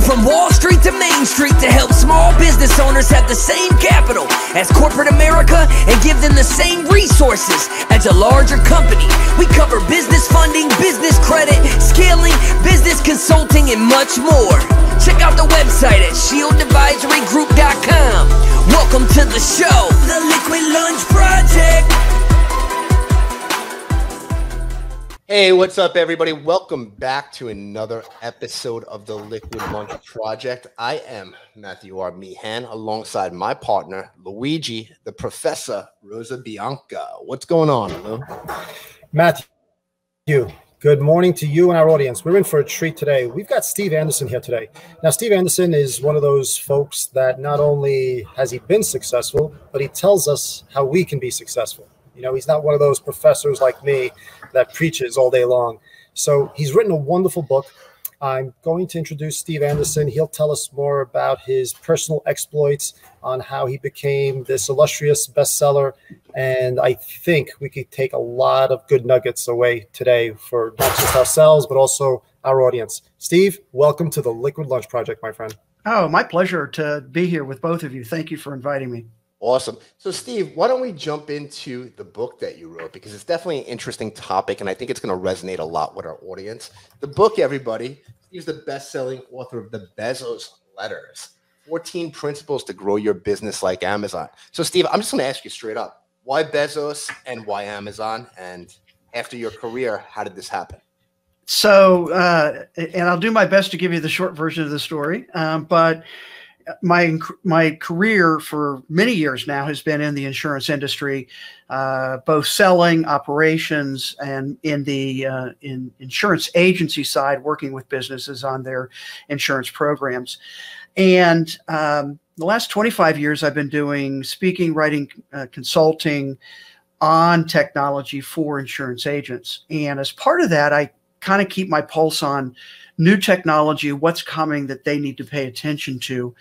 from Wall Street to Main Street to help small business owners have the same capital as corporate America and give them the same resources as a larger company. We cover business funding, business credit, scaling, business consulting, and much more. Check out the website at shieldadvisorygroup.com. Welcome to the show, The Liquid Lunch Project. Hey, what's up, everybody? Welcome back to another episode of the Liquid Lunch Project. I am Matthew R. Meehan, alongside my partner, Luigi, the Professor Rosa Bianca. What's going on, Lou? Matthew, good morning to you and our audience. We're in for a treat today. We've got Steve Anderson here today. Now, Steve Anderson is one of those folks that not only has he been successful, but he tells us how we can be successful. You know, he's not one of those professors like me that preaches all day long. So he's written a wonderful book. I'm going to introduce Steve Anderson. He'll tell us more about his personal exploits, on how he became this illustrious bestseller. And I think we could take a lot of good nuggets away today for not just ourselves, but also our audience. Steve, welcome to the Liquid Lunch Project, my friend. Oh, my pleasure to be here with both of you. Thank you for inviting me. Awesome. So, Steve, why don't we jump into the book that you wrote? Because it's definitely an interesting topic, and I think it's going to resonate a lot with our audience. The book, everybody, he's the best-selling author of the Bezos Letters, 14 Principles to Grow Your Business Like Amazon. So, Steve, I'm just going to ask you straight up, why Bezos and why Amazon? And after your career, how did this happen? So, and I'll do my best to give you the short version of the story, but my career for many years now has been in the insurance industry, both selling, operations, and in the insurance agency side, working with businesses on their insurance programs. And the last 25 years, I've been doing speaking, writing, consulting on technology for insurance agents. And as part of that, I kind of keep my pulse on new technology, what's coming that they need to pay attention to.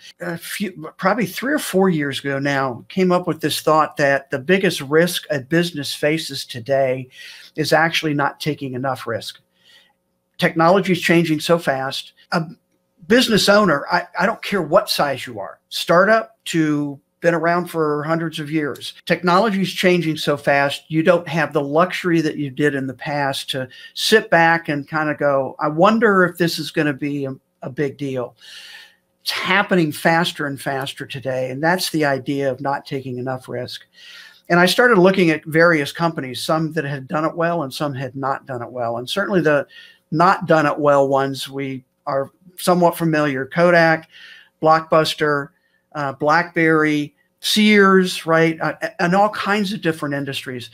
Probably 3 or 4 years ago now, came up with this thought that the biggest risk a business faces today is actually not taking enough risk. Technology is changing so fast. A business owner, I don't care what size you are, startup to been around for hundreds of years. Technology is changing so fast, you don't have the luxury that you did in the past to sit back and kind of go, I wonder if this is going to be a big deal. It's happening faster and faster today, and that's the idea of not taking enough risk. And I started looking at various companies, some that had done it well and some had not done it well. And certainly the not done it well ones we are somewhat familiar: Kodak, Blockbuster, BlackBerry, Sears, right, and all kinds of different industries.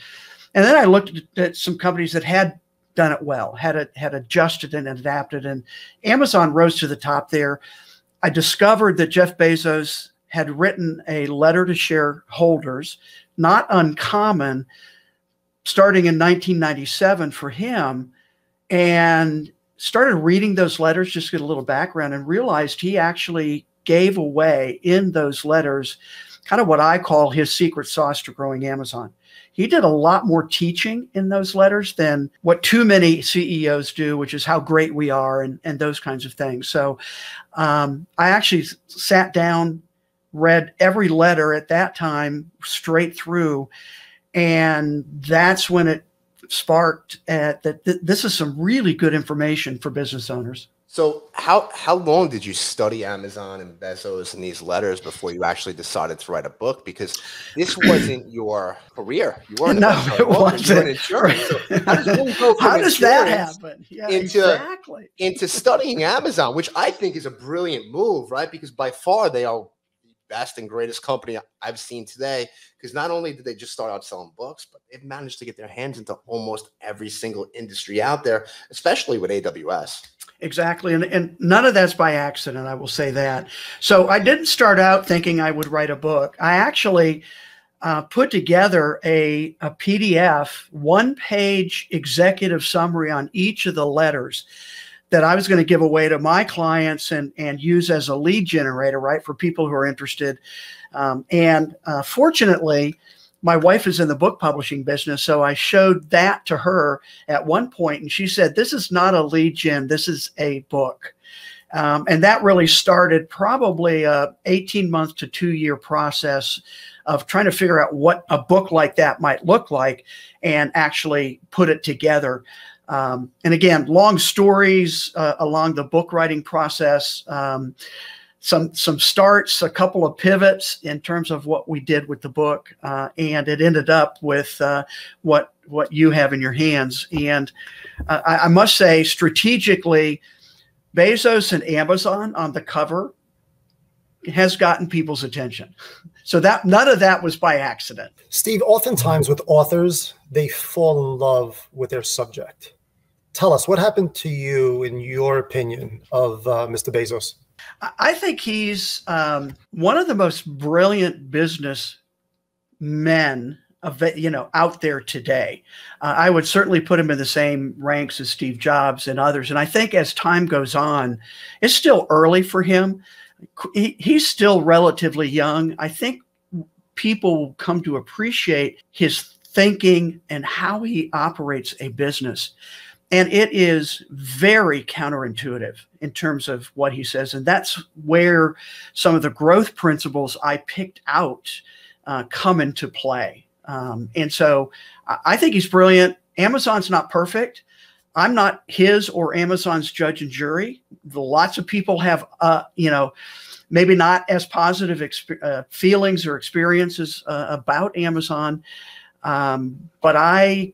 And then I looked at some companies that had done it well, had adjusted and adapted, and Amazon rose to the top there. I discovered that Jeff Bezos had written a letter to shareholders, not uncommon, starting in 1997 for him, and started reading those letters, just to get a little background, and realized he actually gave away in those letters kind of what I call his secret sauce to growing Amazon. He did a lot more teaching in those letters than what too many CEOs do, which is how great we are and those kinds of things. So I actually sat down, read every letter at that time straight through, and that's when it sparked that this is some really good information for business owners. So how long did you study Amazon and Bezos and these letters before you actually decided to write a book? Because this wasn't your career. You weren't it wasn't. You were in insurance. So how does that happen? Yeah, exactly. Into studying Amazon, which I think is a brilliant move, right? Because by far they are the best and greatest company I've seen today. Because not only did they just start out selling books, but they've managed to get their hands into almost every single industry out there, especially with AWS. Exactly. And none of that's by accident, I will say that. So I didn't start out thinking I would write a book. I actually put together a PDF, one-page executive summary on each of the letters that I was going to give away to my clients and use as a lead generator, right, for people who are interested. Fortunately, my wife is in the book publishing business, so I showed that to her at one point, and she said, "This is not a lead gen, this is a book." And that really started probably a 18-month to 2-year process of trying to figure out what a book like that might look like and actually put it together. And again, long stories along the book writing process, some starts, a couple of pivots in terms of what we did with the book, and it ended up with what you have in your hands. And I must say, strategically, Bezos and Amazon on the cover has gotten people's attention. So that none of that was by accident. Steve, oftentimes with authors, they fall in love with their subject. Tell us, what happened to you, in your opinion, of Mr. Bezos? I think he's one of the most brilliant business men out there today. I would certainly put him in the same ranks as Steve Jobs and others. And I think as time goes on, it's still early for him. He's still relatively young. I think people will come to appreciate his thinking and how he operates a business. And it is very counterintuitive in terms of what he says. And that's where some of the growth principles I picked out come into play. And so I think he's brilliant. Amazon's not perfect. I'm not his or Amazon's judge and jury. Lots of people have, maybe not as positive feelings or experiences about Amazon. But I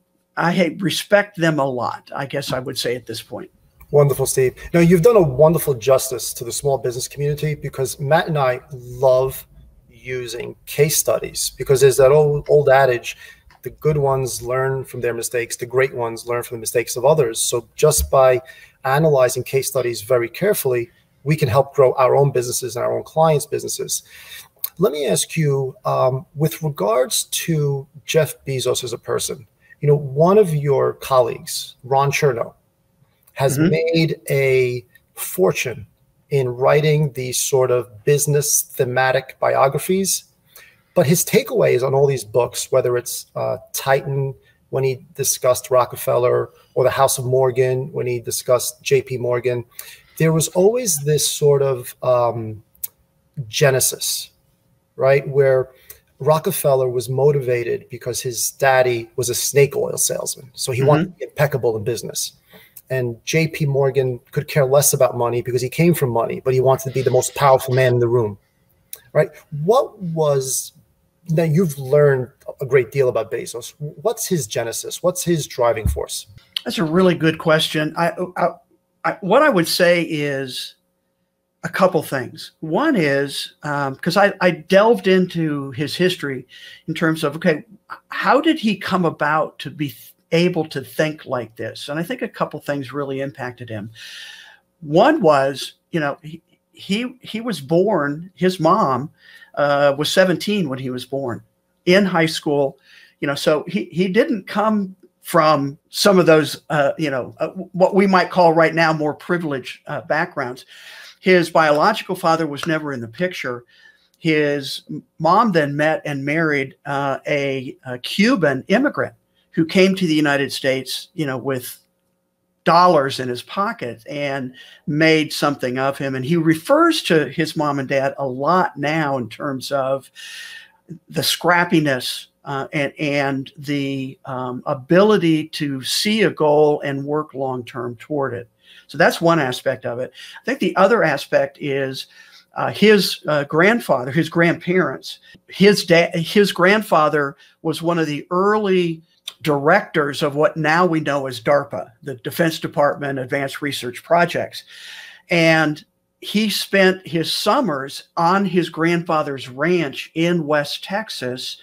respect them a lot, I guess I would say at this point. Wonderful, Steve. Now, you've done a wonderful justice to the small business community, because Matt and I love using case studies, because there's that old adage, the good ones learn from their mistakes, the great ones learn from the mistakes of others. So just by analyzing case studies very carefully, we can help grow our own businesses and our own clients' businesses. Let me ask you, with regards to Jeff Bezos as a person, one of your colleagues, Ron Chernow, has made a fortune in writing these sort of business thematic biographies. But his takeaways on all these books, whether it's Titan, when he discussed Rockefeller, or the House of Morgan, when he discussed JP Morgan, there was always this sort of genesis, right? Where Rockefeller was motivated because his daddy was a snake oil salesman. So he wanted to be impeccable in business. And JP Morgan could care less about money because he came from money, but he wanted to be the most powerful man in the room, right? Now you've learned a great deal about Bezos. What's his genesis? What's his driving force? That's a really good question. What I would say is a couple things. One is, because I delved into his history in terms of, okay, how did he come about to be able to think like this? And I think a couple things really impacted him. One was, he was born, his mom was 17 when he was born, in high school, so he didn't come from some of those, what we might call right now more privileged backgrounds. His biological father was never in the picture. His mom then met and married a Cuban immigrant who came to the United States, with dollars in his pocket and made something of him. And he refers to his mom and dad a lot now in terms of the scrappiness and the ability to see a goal and work long-term toward it. So that's one aspect of it. I think the other aspect is his grandfather, his grandparents. His grandfather was one of the early directors of what now we know as DARPA, the Defense Department Advanced Research Projects. And he spent his summers on his grandfather's ranch in West Texas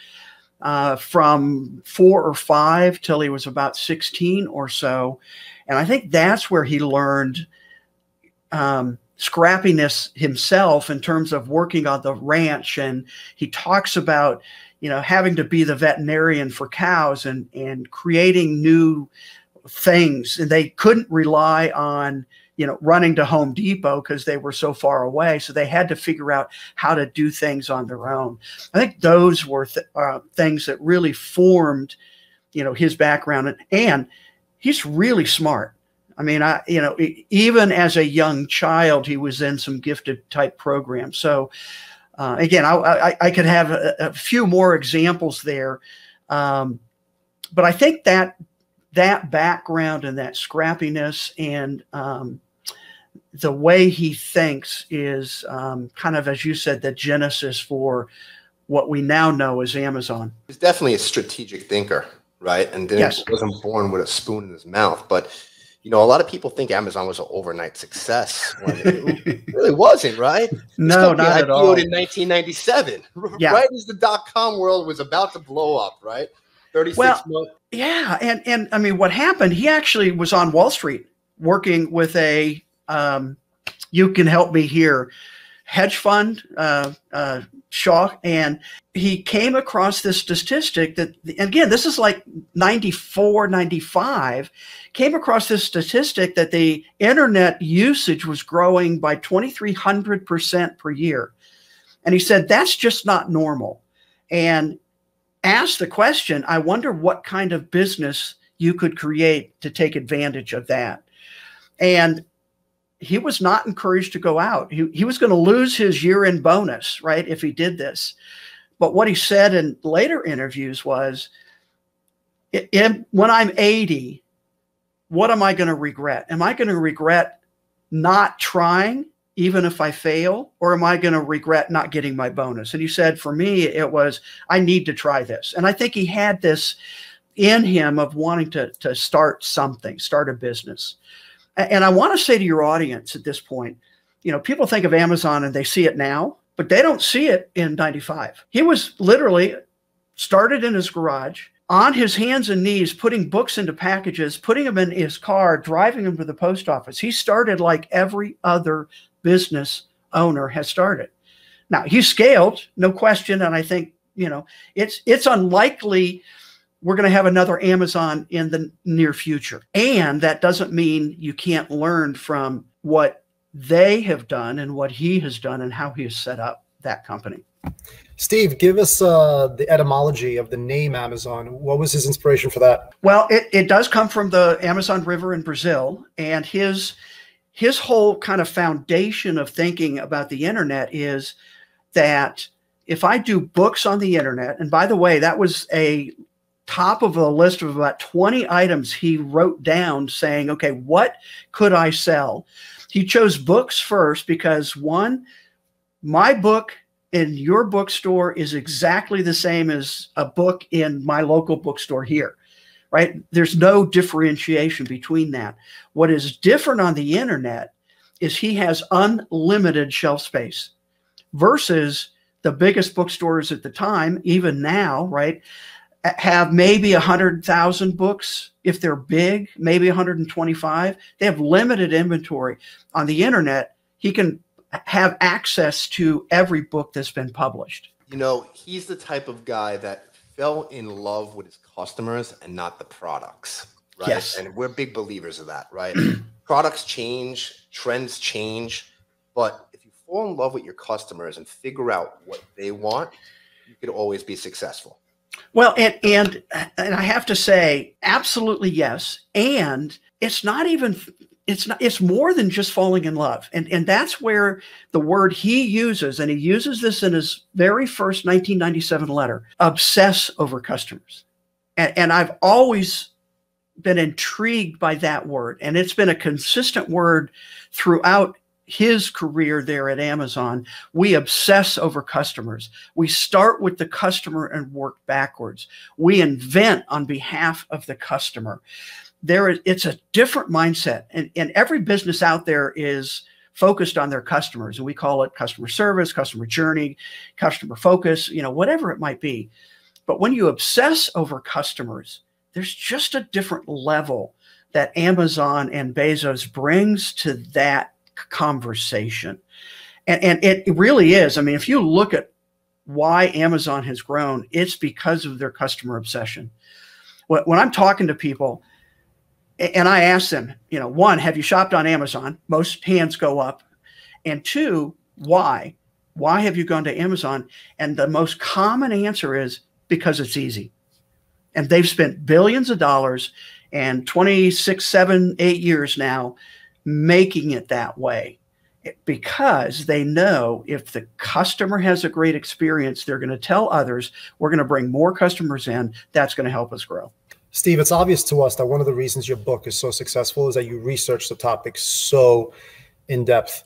from 4 or 5 till he was about 16 or so. And I think that's where he learned scrappiness himself in terms of working on the ranch. And he talks about, having to be the veterinarian for cows and creating new things. And they couldn't rely on, running to Home Depot because they were so far away. So they had to figure out how to do things on their own. I think those were things that really formed, his background. And he's really smart. I mean, even as a young child, he was in some gifted type programs. So again, I could have a few more examples there. But I think that background and that scrappiness and the way he thinks is kind of, as you said, the genesis for what we now know as Amazon. He's definitely a strategic thinker, right? And then Yes. he wasn't born with a spoon in his mouth. But, you know, a lot of people think Amazon was an overnight success when it really wasn't, right? No, not at all. IPO'd in 1997, Yeah. right as the dot-com world was about to blow up, right? 36 months. Yeah. And I mean, what happened, he actually was on Wall Street working with a, you can help me here, hedge fund, Shaw, and he came across this statistic that, again, this is like 94, 95, came across this statistic that the internet usage was growing by 2,300% per year. And he said, that's just not normal. And asked the question, I wonder what kind of business you could create to take advantage of that. And he was not encouraged to go out. He was going to lose his year-end bonus, right, if he did this. But what he said in later interviews was, when I'm 80, what am I going to regret? Am I going to regret not trying, even if I fail? Or am I going to regret not getting my bonus? And he said, for me, it was, I need to try this. And I think he had this in him of wanting to start something, start a business. And I want to say to your audience at this point, you know, people think of Amazon and they see it now, but they don't see it in 95. He was literally started in his garage on his hands and knees, putting books into packages, putting them in his car, driving them to the post office. He started like every other business owner has started. Now, he scaled, no question. And I think, you know, it's unlikely we're going to have another Amazon in the near future. And that doesn't mean you can't learn from what they have done and what he has done and how he has set up that company. Steve, give us the etymology of the name Amazon. What was his inspiration for that? Well, it does come from the Amazon River in Brazil. And his whole kind of foundation of thinking about the internet is that if I do books on the internet, and by the way, that was a top of a list of about 20 items he wrote down saying, okay, what could I sell? He chose books first because, one, my book in your bookstore is exactly the same as a book in my local bookstore here, right? There's no differentiation between that. What is different on the internet is he has unlimited shelf space versus the biggest bookstores at the time, even now, right, have maybe 100,000 books. If they're big, maybe 125. They have limited inventory. On the internet, he can have access to every book that's been published. You know, he's the type of guy that fell in love with his customers and not the products, right? Yes. And we're big believers of that, right? Products change, trends change, but if you fall in love with your customers and figure out what they want, you could always be successful. Well, and I have to say, absolutely yes. And it's more than just falling in love. And that's where the word he uses, and he uses this in his very first 1997 letter, obsess over customers. And I've always been intrigued by that word. And it's been a consistent word throughout his career there at Amazon. We obsess over customers. We start with the customer and work backwards. We invent on behalf of the customer. It's a different mindset. And every business out there is focused on their customers. And we call it customer service, customer journey, customer focus, you know, whatever it might be. But when you obsess over customers, there's just a different level that Amazon and Bezos brings to that conversation. And it really is. I mean, if you look at why Amazon has grown, it's because of their customer obsession. When I'm talking to people and I ask them, you know, one, have you shopped on Amazon? Most hands go up. And two, why? Why have you gone to Amazon? And the most common answer is because it's easy. And they've spent billions of dollars and 26, 7, 8 years now, making it that way because they know if the customer has a great experience, they're going to tell others, we're going to bring more customers in. That's going to help us grow. Steve, it's obvious to us that one of the reasons your book is so successful is that you research the topic so in depth.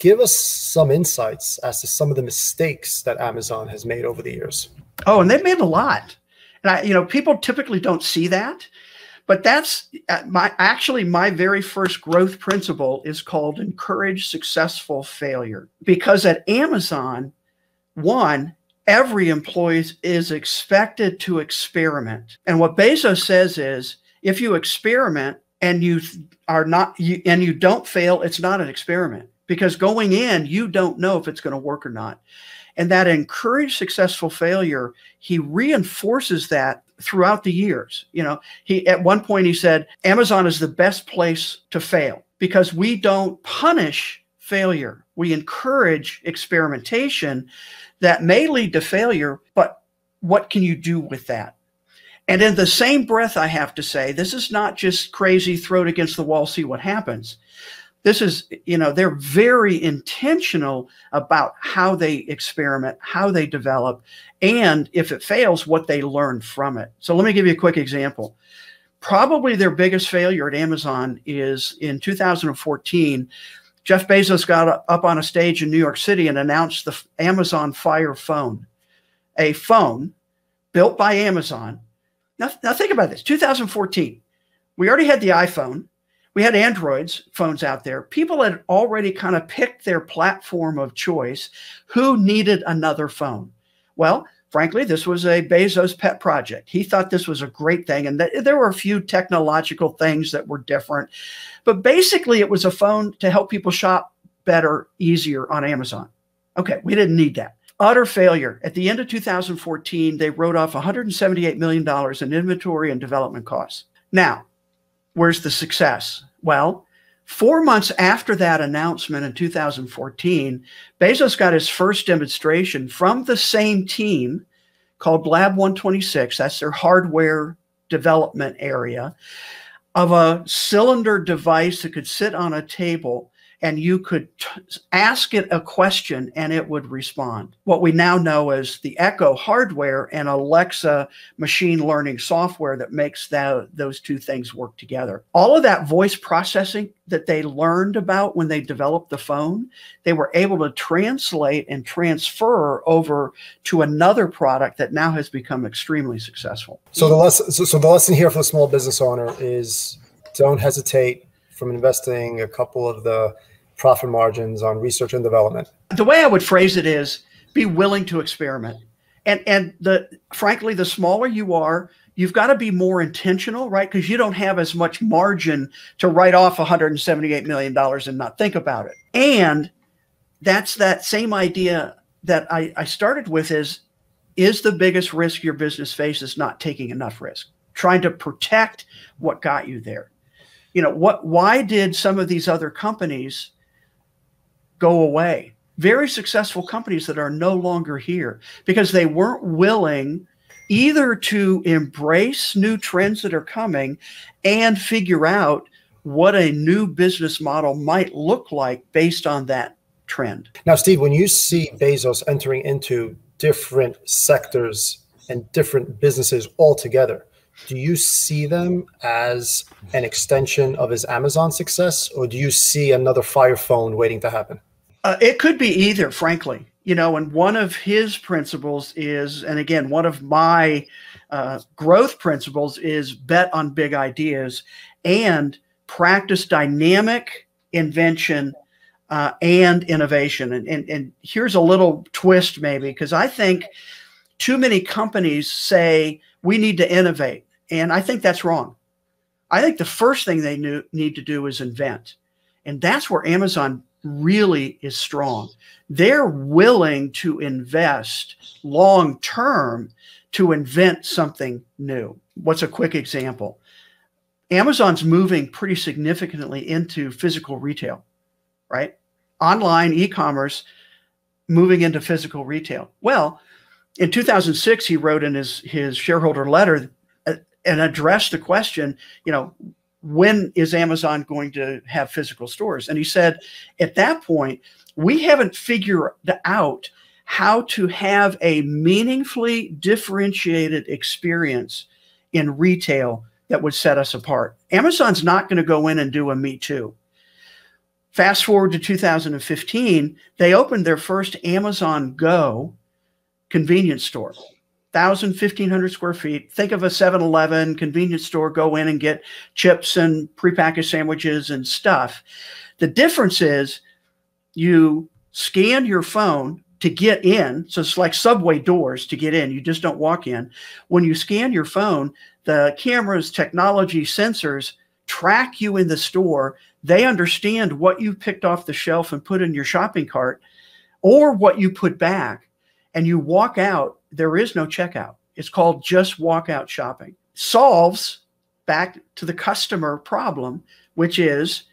Give us some insights as to some of the mistakes that Amazon has made over the years. Oh, and they've made a lot. And people typically don't see that. But that's my very first growth principle is called encourage successful failure. Because at Amazon, one, every employee is expected to experiment. And what Bezos says is, if you experiment and you don't fail, it's not an experiment. Because going in, you don't know if it's going to work or not. And that encourage successful failure, he reinforces that throughout the years. At one point he said, Amazon is the best place to fail because we don't punish failure. We encourage experimentation that may lead to failure, but what can you do with that? And in the same breath, I have to say, this is not just crazy, throw it against the wall, see what happens. This is, they're very intentional about how they experiment, how they develop, and if it fails, what they learn from it. So let me give you a quick example. Probably their biggest failure at Amazon is in 2014, Jeff Bezos got up on a stage in New York City and announced the Amazon Fire phone, a phone built by Amazon. Now think about this, 2014. We already had the iPhone. We had Androids phones out there. People had already kind of picked their platform of choice. Who needed another phone? Well, frankly, this was a Bezos pet project. He thought this was a great thing. And there were a few technological things that were different. But basically, it was a phone to help people shop better, easier on Amazon. Okay, we didn't need that. Utter failure. At the end of 2014, they wrote off $178 million in inventory and development costs. Now, where's the success? Well, 4 months after that announcement in 2014, Bezos got his first demonstration from the same team called Lab 126. That's their hardware development area, of a cylinder device that could sit on a table and you could ask it a question and it would respond. What we now know as the Echo hardware and Alexa machine learning software that makes those two things work together. All of that voice processing that they learned about when they developed the phone, they were able to translate and transfer over to another product that now has become extremely successful. So the lesson here for the small business owner is don't hesitate from investing a couple of the profit margins on research and development. The way I would phrase it is be willing to experiment. And frankly, the smaller you are, you've got to be more intentional, right? Because you don't have as much margin to write off $178 million and not think about it. And that's that same idea that I started with is the biggest risk your business faces not taking enough risk, trying to protect what got you there. Why did some of these other companies go away? Very successful companies that are no longer here because they weren't willing either to embrace new trends that are coming and figure out what a new business model might look like based on that trend. Now, Steve, when you see Bezos entering into different sectors and different businesses altogether, do you see them as an extension of his Amazon success, or do you see another Fire phone waiting to happen? It could be either, frankly. And one of his principles is, and again, one of my growth principles is bet on big ideas and practice dynamic invention and innovation. And here's a little twist maybe, because I think too many companies say we need to innovate. And I think that's wrong. I think the first thing they need to do is invent. And that's where Amazon really is strong. They're willing to invest long term to invent something new. What's a quick example? Amazon's moving pretty significantly into physical retail, right? Online e-commerce moving into physical retail. Well, in 2006, he wrote in his shareholder letter, and addressed the question, when is Amazon going to have physical stores? And he said, at that point, we haven't figured out how to have a meaningfully differentiated experience in retail that would set us apart. Amazon's not going to go in and do a Me Too. Fast forward to 2015, they opened their first Amazon Go convenience store. 1,500 square feet. Think of a 7-Eleven convenience store, go in and get chips and prepackaged sandwiches and stuff. The difference is you scan your phone to get in. So it's like subway doors to get in. You just don't walk in. When you scan your phone, the cameras, technology, sensors track you in the store. They understand what you picked off the shelf and put in your shopping cart or what you put back, and you walk out. There is no checkout. It's called just walkout shopping. Solves back to the customer problem, which is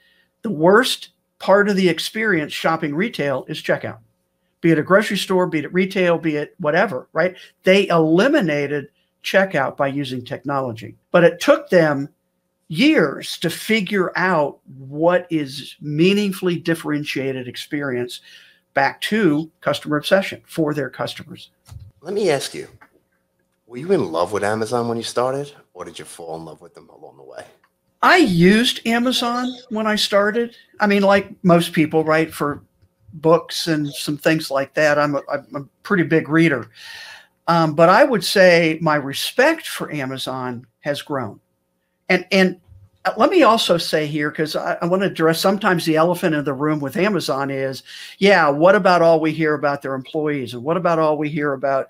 the worst part of the experience shopping retail is checkout. Be it a grocery store, be it retail, be it whatever, right? They eliminated checkout by using technology. But it took them years to figure out what is meaningfully differentiated experience back to customer obsession for their customers. Let me ask you, were you in love with Amazon when you started, or did you fall in love with them along the way? I used Amazon when I started. I mean, like most people, right, for books and some things like that. I'm a pretty big reader. But I would say my respect for Amazon has grown. And let me also say here, because I want to address sometimes the elephant in the room with Amazon is, yeah, what about all we hear about their employees? And what about all we hear about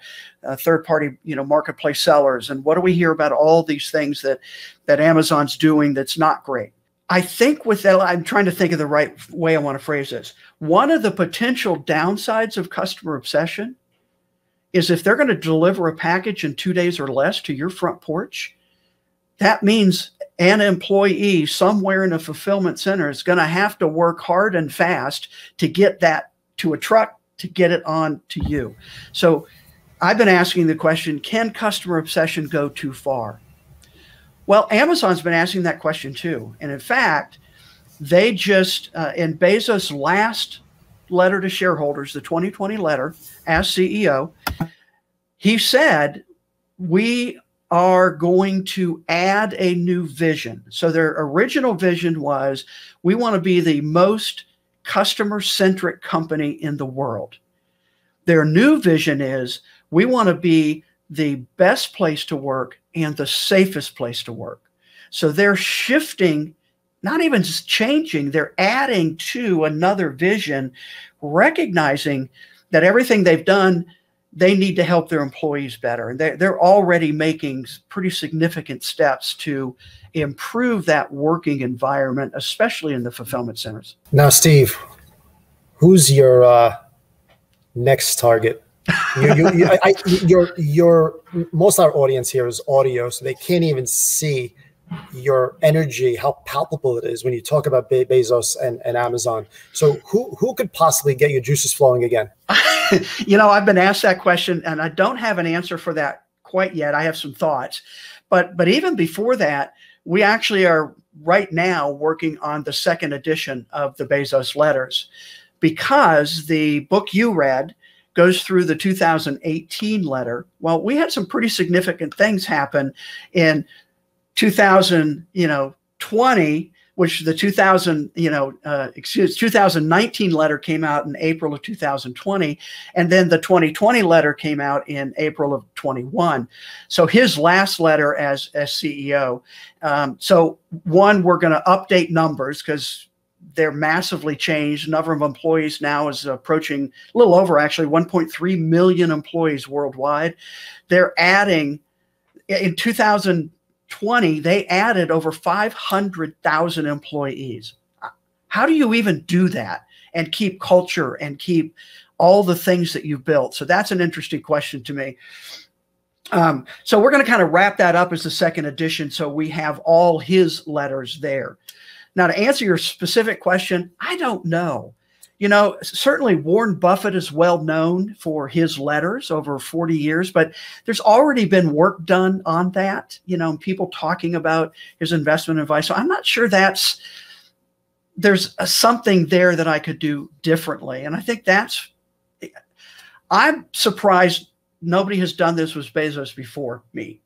third-party, marketplace sellers? And what do we hear about all these things that Amazon's doing that's not great? I think with that, I'm trying to think of the right way I want to phrase this. One of the potential downsides of customer obsession is if they're going to deliver a package in 2 days or less to your front porch, that means an employee somewhere in a fulfillment center is going to have to work hard and fast to get that to a truck, to get it on to you. So I've been asking the question, can customer obsession go too far? Well, Amazon's been asking that question too. And in fact, they just, in Bezos' last letter to shareholders, the 2020 letter as CEO, he said, we are going to add a new vision. So their original vision was, we want to be the most customer-centric company in the world. Their new vision is, we want to be the best place to work and the safest place to work. So they're shifting, not even just changing, they're adding to another vision, recognizing that everything they've done, they need to help their employees better. And they're already making pretty significant steps to improve that working environment, especially in the fulfillment centers. Now, Steve, who's your next target? Your most of our audience here is audio, so they can't even see your energy, how palpable it is when you talk about Bezos and Amazon. So who could possibly get your juices flowing again? I've been asked that question, and I don't have an answer for that quite yet. I have some thoughts. But even before that, we actually are right now working on the second edition of the Bezos Letters, because the book you read goes through the 2018 letter. Well, we had some pretty significant things happen in 2020, which the 2019 letter came out in April of 2020, and then the 2020 letter came out in April of 21. So his last letter as CEO. So one, we're going to update numbers because they're massively changed. The number of employees now is approaching a little over, actually, 1.3 million employees worldwide. They're adding, in 2020, they added over 500,000 employees. How do you even do that and keep culture and keep all the things that you've built? So that's an interesting question to me. So we're going to kind of wrap that up as the second edition, so we have all his letters there. Now, to answer your specific question, I don't know. You know, certainly Warren Buffett is well known for his letters over 40 years, but there's already been work done on that, you know, people talking about his investment advice. So I'm not sure there's something there that I could do differently. And I think I'm surprised nobody has done this with Bezos before me.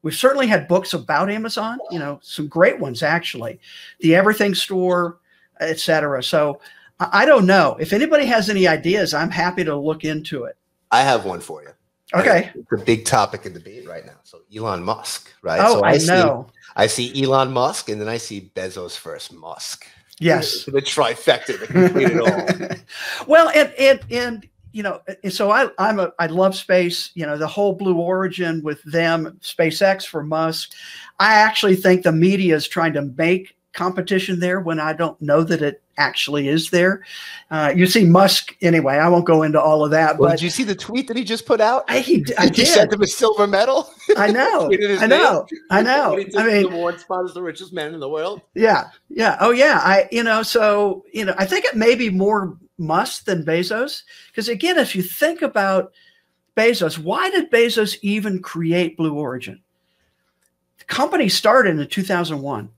We've certainly had books about Amazon, you know, some great ones, actually, The Everything Store, et cetera. So I don't know. If anybody has any ideas, I'm happy to look into it. I have one for you. Okay. It's a big topic of debate right now. So Elon Musk, right? Oh, so I know. I see Elon Musk, and then I see Bezos first Musk. Yes. The trifecta, the complete it all. Well, and you know, so I love space, you know, the whole Blue Origin with them, SpaceX for Musk. I actually think the media is trying to make competition there when I don't know that it actually is there. You see Musk anyway. I won't go into all of that. Well, but did you see the tweet that he just put out? I did. He sent him a silver medal. I know. I know. I mean, Warren Spahn is the richest man in the world. Yeah. Oh yeah. I think it may be more Musk than Bezos, because again, if you think about Bezos, why did Bezos even create Blue Origin? The company started in 2001.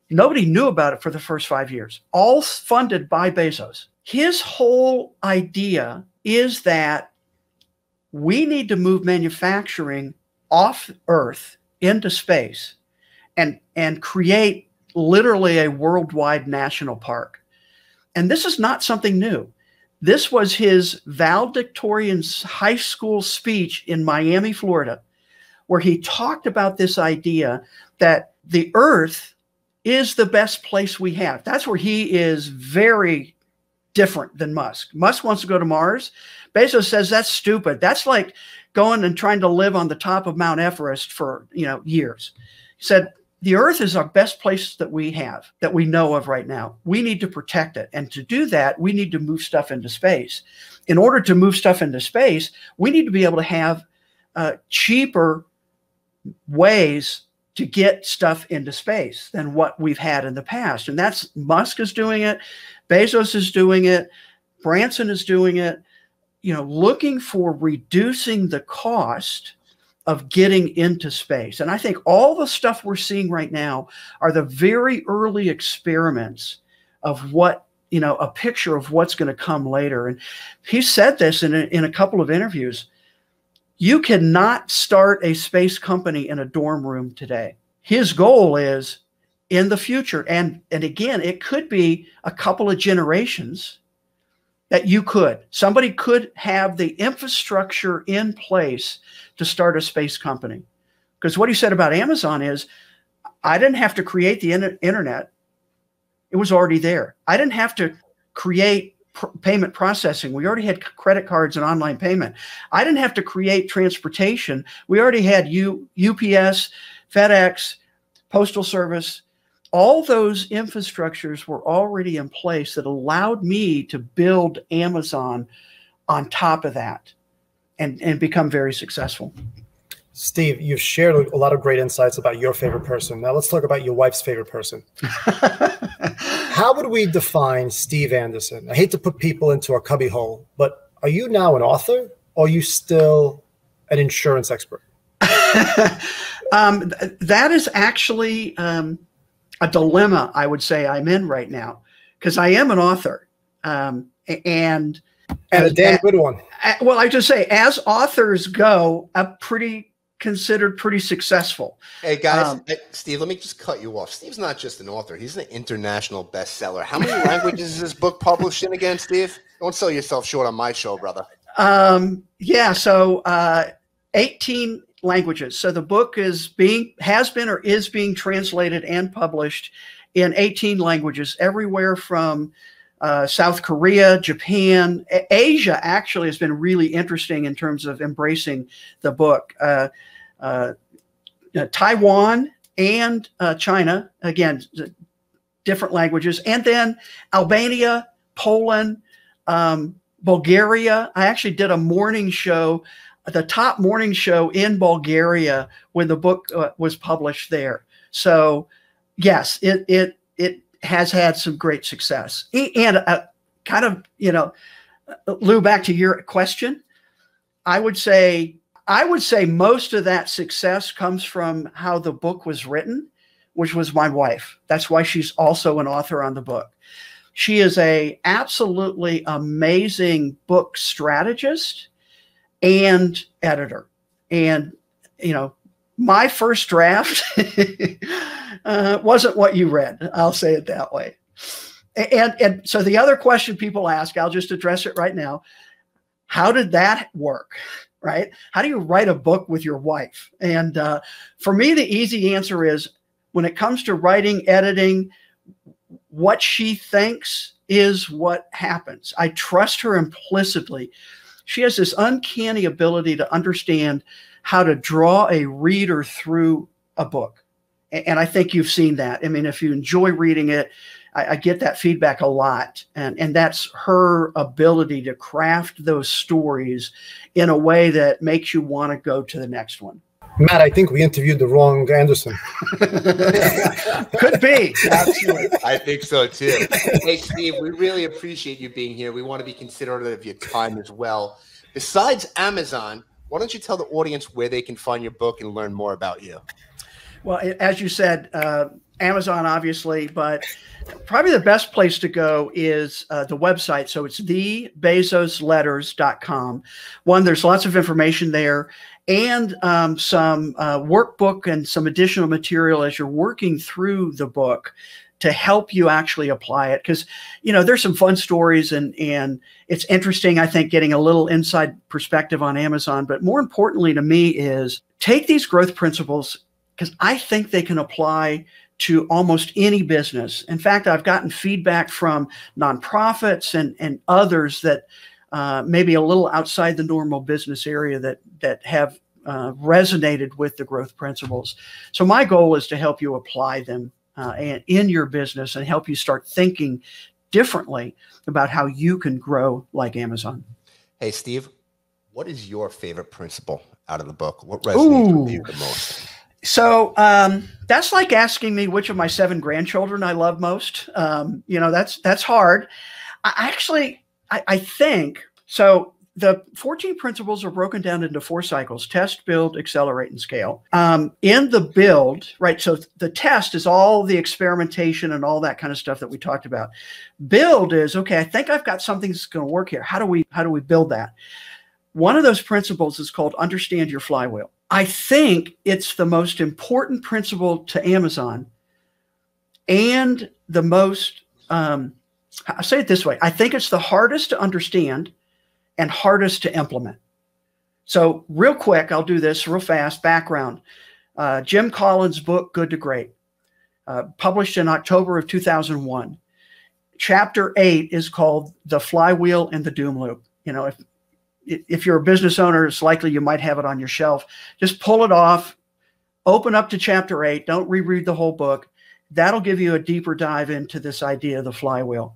Nobody knew about it for the first 5 years, all funded by Bezos. His whole idea is that we need to move manufacturing off Earth into space and create literally a worldwide national park. And this is not something new. This was his valedictorian high school speech in Miami, Florida, where he talked about this idea that the Earth is the best place we have. That's where he is very different than Musk. Musk wants to go to Mars. Bezos says that's stupid. That's like going and trying to live on the top of Mount Everest for, you know, years. He said, the Earth is our best place that we have, that we know of right now. We need to protect it. And to do that, we need to move stuff into space. In order to move stuff into space, we need to be able to have cheaper ways to get stuff into space than what we've had in the past. And that's Musk is doing it. Bezos is doing it. Branson is doing it, you know, looking for reducing the cost of getting into space. And I think all the stuff we're seeing right now are the very early experiments of what, you know, a picture of what's going to come later. And he said this in a couple of interviews. You cannot start a space company in a dorm room today. His goal is in the future. And again, it could be a couple of generations that somebody could have the infrastructure in place to start a space company. Because what he said about Amazon is, I didn't have to create the internet. It was already there. I didn't have to create payment processing. We already had credit cards and online payment. I didn't have to create transportation. We already had UPS, FedEx, Postal Service. All those infrastructures were already in place that allowed me to build Amazon on top of that and become very successful. Steve, you've shared a lot of great insights about your favorite person. Now let's talk about your wife's favorite person. How would we define Steve Anderson? I hate to put people into a cubbyhole, but are you now an author or are you still an insurance expert? That is actually a dilemma, I would say I'm in right now, because I am an author. And a damn good one. Well, I just say, as authors go, I'm considered pretty successful. Hey guys, Steve, let me just cut you off. Steve's not just an author; he's an international bestseller. How many languages is this book published in again, Steve? Don't sell yourself short on my show, brother. So 18 languages. So the book has been or is being translated and published in 18 languages, everywhere from South Korea, Japan, Asia actually has been really interesting in terms of embracing the book. Taiwan and China, again, different languages. And then Albania, Poland, Bulgaria. I actually did a morning show, the top morning show in Bulgaria when the book was published there. So yes, it has had some great success. And kind of, Lou, back to your question, I would say most of that success comes from how the book was written, which was my wife. That's why she's also an author on the book. She is a absolutely amazing book strategist and editor. And, my first draft wasn't what you read. I'll say it that way. And so the other question people ask, I'll just address it right now. How did that work? Right? How do you write a book with your wife? And for me, the easy answer is when it comes to writing, editing, what she thinks is what happens. I trust her implicitly. She has this uncanny ability to understand how to draw a reader through a book. And I think you've seen that. I mean, if you enjoy reading it, I get that feedback a lot. And that's her ability to craft those stories in a way that makes you want to go to the next one. Matt, I think we interviewed the wrong Anderson. Could be. Absolutely. I think so too. Hey, Steve, we really appreciate you being here. We want to be considerate of your time as well. Besides Amazon, why don't you tell the audience where they can find your book and learn more about you? Well, as you said, Amazon, obviously, but probably the best place to go is the website. So it's thebezosletters.com. One, there's lots of information there and some workbook and some additional material as you're working through the book to help you actually apply it. Because, there's some fun stories and it's interesting, I think, getting a little inside perspective on Amazon. But more importantly to me is take these growth principles because I think they can apply to almost any business. In fact, I've gotten feedback from nonprofits and others that maybe a little outside the normal business area that have resonated with the growth principles. So my goal is to help you apply them in your business and help you start thinking differently about how you can grow like Amazon. Hey, Steve, what is your favorite principle out of the book? What resonates with you the most? So that's like asking me which of my 7 grandchildren I love most. That's hard. I think so. The 14 principles are broken down into 4 cycles: test, build, accelerate, and scale. In the build, right? So the test is all the experimentation and all that kind of stuff that we talked about. Build is, okay, I think I've got something that's going to work here. How do we build that? One of those principles is called understand your flywheel. I think it's the most important principle to Amazon and the most, I'll say it this way. I think it's the hardest to understand and hardest to implement. So real quick, I'll do this real fast. Background, Jim Collins' book, Good to Great, published in October of 2001. Chapter 8 is called The Flywheel and the Doom Loop. If you're a business owner, it's likely you might have it on your shelf. Just pull it off, open up to chapter 8. Don't reread the whole book. That'll give you a deeper dive into this idea of the flywheel.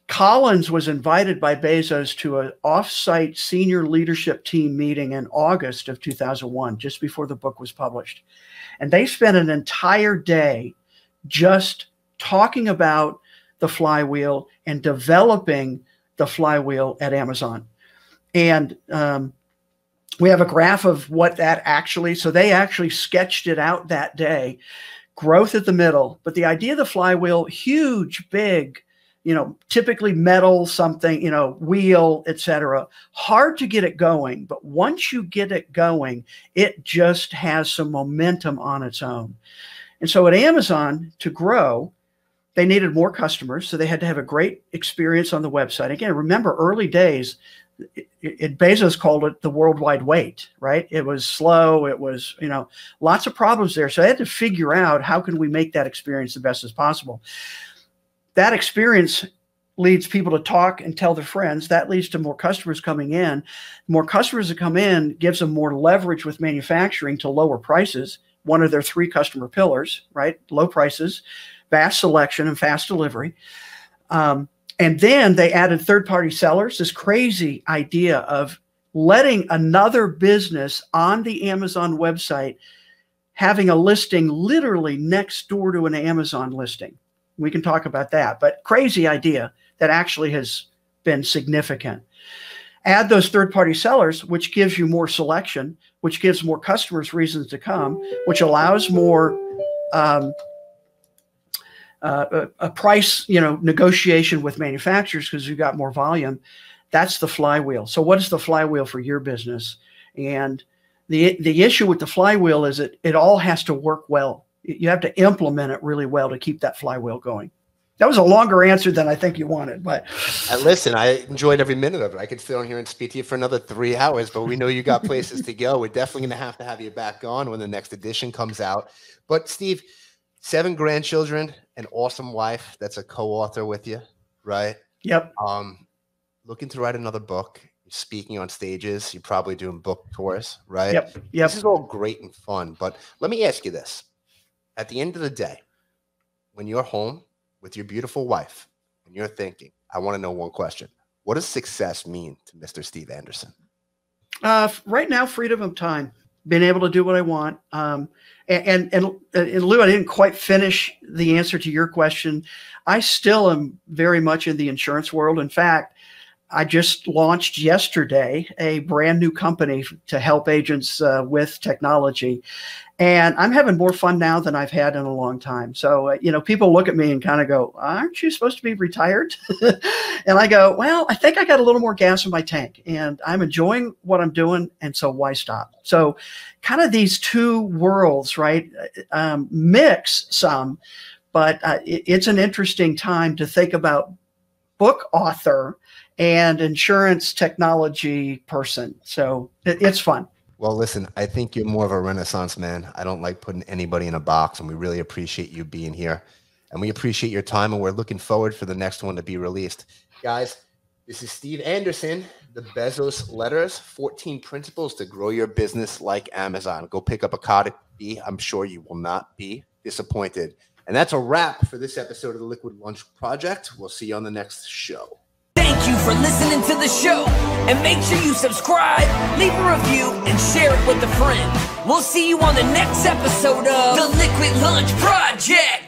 Collins was invited by Bezos to an off-site senior leadership team meeting in August of 2001, just before the book was published. And they spent an entire day just talking about the flywheel and developing the flywheel at Amazon. And we have a graph of what that actually, so they actually sketched it out that day, growth at the middle. But the idea of the flywheel, huge, big, typically metal, something, wheel, etc. Hard to get it going. But once you get it going, it just has some momentum on its own. And so at Amazon, to grow, they needed more customers, so they had to have a great experience on the website. Again, remember early days, Bezos called it the worldwide wait, right? It was slow. It was, lots of problems there. So I had to figure out how can we make that experience the best as possible. That experience leads people to talk and tell their friends. That leads to more customers coming in. More customers that come in gives them more leverage with manufacturing to lower prices. One of their 3 customer pillars, right? Low prices, vast selection, and fast delivery. And then they added third-party sellers, this crazy idea of letting another business on the Amazon website having a listing literally next door to an Amazon listing. We can talk about that, but crazy idea that actually has been significant. Add those third-party sellers, which gives you more selection, which gives more customers reasons to come, which allows more a price, negotiation with manufacturers because you've got more volume. That's the flywheel. So what is the flywheel for your business? And the issue with the flywheel is it all has to work well. You have to implement it really well to keep that flywheel going. That was a longer answer than I think you wanted, but listen, I enjoyed every minute of it. I could sit on here and speak to you for another 3 hours, but we know you got places to go. We're definitely going to have you back on when the next edition comes out. But Steve, 7 grandchildren, an awesome wife that's a co-author with you, right? Yep. Looking to write another book. You're speaking on stages. You're probably doing book tours, right? Yep. This is all great and fun, but let me ask you this. At the end of the day, when you're home with your beautiful wife and you're thinking, I want to know one question. What does success mean to Mr. Steve Anderson? Right now, freedom of time, being able to do what I want. And Lou, I didn't quite finish the answer to your question. I still am very much in the insurance world. In fact, I just launched yesterday a brand new company to help agents with technology. And I'm having more fun now than I've had in a long time. So, people look at me and kind of go, aren't you supposed to be retired? And I go, well, I think I got a little more gas in my tank and I'm enjoying what I'm doing. And so why stop? So kind of these two worlds, right? Mix some, but it's an interesting time to think about book author and insurance technology person. So it's fun. Well, listen, I think you're more of a Renaissance man. I don't like putting anybody in a box, and we really appreciate you being here. And we appreciate your time, and we're looking forward for the next one to be released. Guys, this is Steve Anderson, the Bezos Letters, 14 Principles to Grow Your Business Like Amazon. Go pick up a copy. I'm sure you will not be disappointed. And that's a wrap for this episode of the Liquid Lunch Project. We'll see you on the next show. Thank you for listening to the show, and make sure you subscribe, leave a review, and share it with a friend. We'll see you on the next episode of the Liquid Lunch Project.